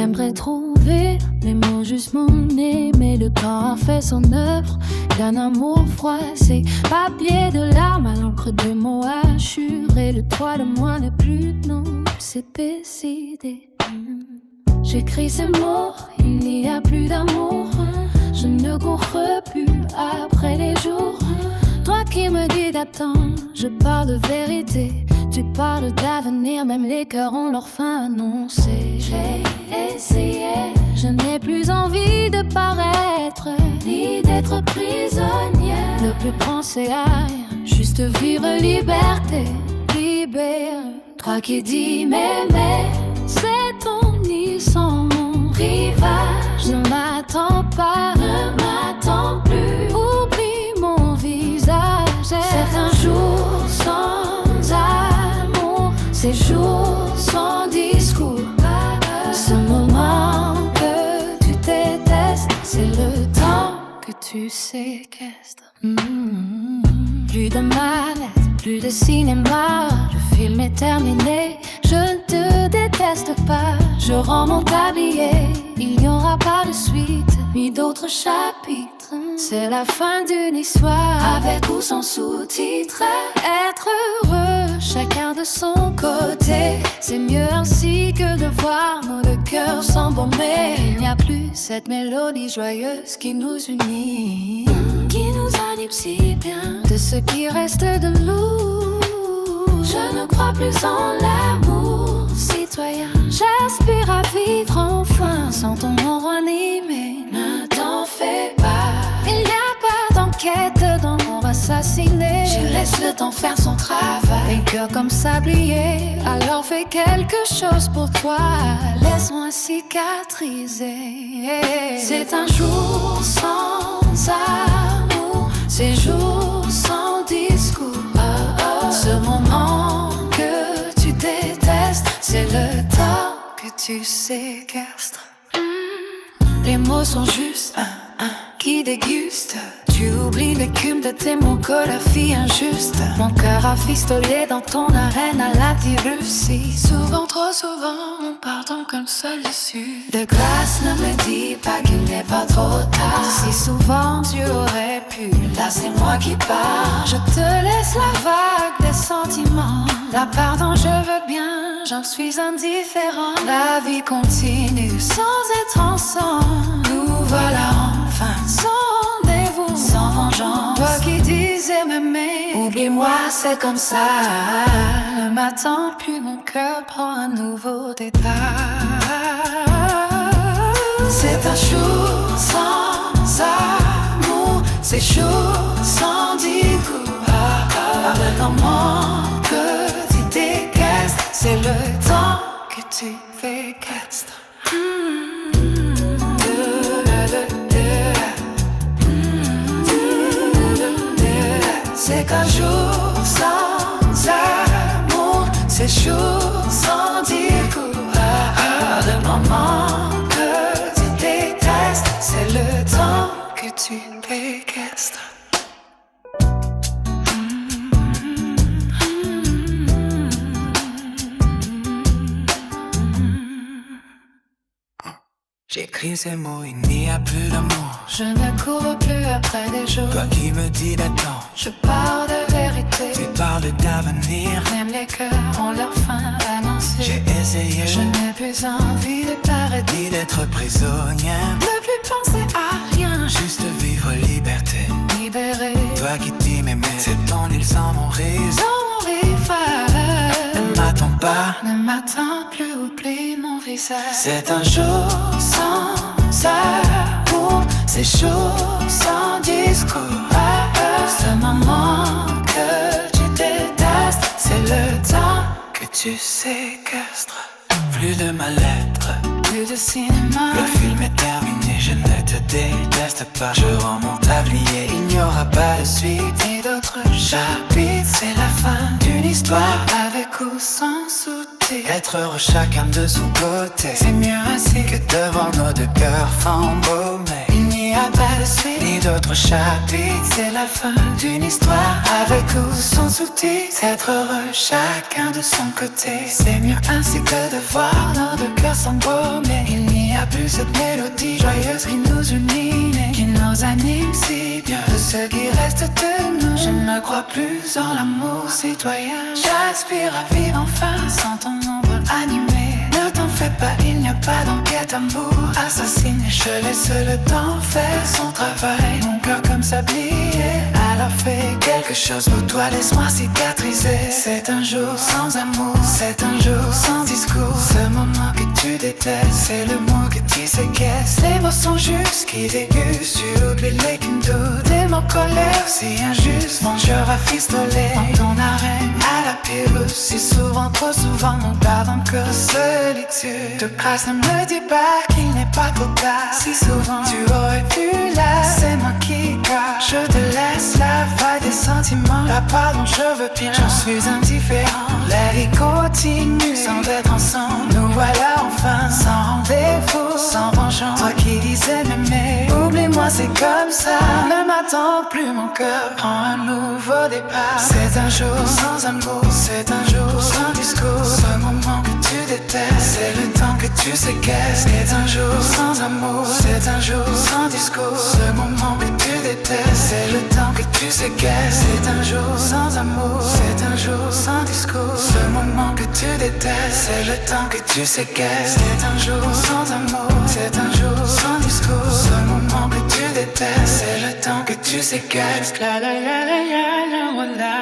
J'aimerais trouver les mots juste mon nez, mais le temps a fait son œuvre d'un amour froissé. Papier de larmes à l'encre de mots hachures, et le toi, le moi, le plus non, c'est décidé. J'écris ces mots, il n'y a plus d'amour. Je ne cours plus après les jours. Toi qui me dis d'attendre, je parle de vérité. Tu parles d'avenir, même les cœurs ont leur fin annoncée. J'ai essayé, je n'ai plus envie de paraître, ni d'être prisonnière. Ne plus penser à rien, juste vivre liberté, libère. Toi qui dis mais c'est ton île sans mon rivage. Ne m'attends pas, ne m'attends plus. Oublie mon visage, c'est un jour sans amour, ces jours sans discours. Ce moment que tu détestes, c'est le temps que tu séquestres. Plus de malade, plus de cinéma, le film est terminé. Je ne te déteste pas, je rends mon tablier. Il n'y aura pas de suite, ni d'autres chapitres. C'est la fin d'une histoire, avec ou sans sous-titres. Être heureux, chacun de son côté, c'est mieux ainsi que de voir nos deux cœurs s'embaumer. Il n'y a plus cette mélodie joyeuse qui nous unit, qui nous anime si bien, de ce qui reste de nous. Je ne crois plus en l'amour citoyen. J'aspire à vivre enfin sans ton nom animé. Ne t'en fais pas, il n'y a pas d'enquête dans mon assassiné. Je laisse le temps faire son travail. Les cœurs comme sablier, alors fais quelque chose pour toi. Laisse-moi cicatriser. C'est un jour sans amour, ces jours sans discours. Ce moment que tu détestes, c'est le temps que tu séquestres. Les mots sont juste qui déguste. Tu oublies l'écume de tes mots que la fille injuste. Mon cœur a fistolé dans ton arène à la Russie. Souvent, trop souvent, on pardon comme seule issue. De grâce, ne me dis pas qu'il n'est pas trop tard. Si souvent tu aurais pu, là c'est moi qui pars. Je te laisse la vague des sentiments. La part dont je veux bien, j'en suis indifférent. La vie continue sans être ensemble. Nous voilà enfin sans rendez-vous, sans vengeance. Toi qui disais m'aimer, oublie-moi, c'est comme ça. Ne m'attends plus, mon cœur prend un nouveau départ. C'est un jour sans amour, c'est jour sans discours. Avec un moment que tu décaisses, c'est le temps que tu séquestres. C'est qu'un jour sans amour, c'est jour sans discours. Le moment que tu détestes, c'est le temps que tu séquestres. J'écris ces mots, il n'y a plus d'amour. Je ne cours plus après des jours. Toi qui me dis d'attendre, je parle de vérité. tu parles d'avenir, même les cœurs ont leur fin annoncée. J'ai essayé, je n'ai plus envie de paraître, ni d'être prisonnière. Ne plus penser à rien, juste vivre liberté, libéré. Toi qui dis m'aimer, c'est ton île sans mon risque, sans mon rivage. Ne m'attends pas, ne m'attends plus, oublie mon visage. C'est un jour sans amour, c'est jour sans discours. Ce moment que tu détestes, c'est le temps que tu séquestres. Plus de ma lettre, plus de cinéma. Le film est terminé, je ne te déteste pas. Je rends mon tablier, il n'y aura pas de suite ni d'autres chapitres. C'est la fin d'une histoire, avec ou sans sous-titres. Être heureux chacun de son côté, c'est mieux ainsi que devant nos deux cœurs embaumés. Il n'y a pas de suite, ni d'autres chapitres. C'est la fin d'une histoire, avec ou sans sous-titres. Être heureux chacun de son côté, c'est mieux ainsi que de voir nos deux cœurs s'embaumer. Il n'y n'y a plus cette mélodie joyeuse qui nous unit, mais qui nous anime si bien. De ce qui reste de nous, je ne crois plus en l'amour citoyen. J'aspire à vivre enfin sans ton ombre animée. Ne t'en fais pas, il n'y a pas d'enquête d'amour assassiné. Je laisse le temps faire son travail. Mon cœur comme sablier, alors fais quelque chose pour toi, laisse-moi cicatriser. C'est un jour sans amour, c'est un jour sans discours. Ce moment que tu détestes, c'est le mot que tu séquestres. Les mots sont justes, qui dégustent, tu oublies les qui me doutent. Des mots colère, si injuste, mon cœur a fistolé dans ton arène à la pire. Si souvent, trop souvent, mon pardon que solitude. De grâce, ne me dis pas qu'il n'est pas trop tard. Si souvent, tu aurais pu là, c'est moi qui pars. Je te laisse la vague des sentiments. La part dont je veux bien, j'en suis indifférent. La vie continue sans être ensemble. Nous voilà enfin sans rendez-vous, sans vengeance. Toi qui disais m'aimer, oublie-moi, c'est comme ça. Ne m'attends plus, mon cœur prend un nouveau départ. C'est un jour sans amour, c'est un jour sans discours. Ce moment que tu détestes, c'est le temps que tu séquestres. C'est un jour sans amour, c'est un jour sans discours. Ce moment que tu détestes, c'est le temps que tu séquestres. C'est un jour sans amour, c'est un jour sans discours. Ce moment que tu détestes, c'est le temps que tu séquestres. C'est un jour sans amour, c'est un jour sans discours. Ce moment que tu détestes, c'est le temps que tu séquestres. La la la la la la la.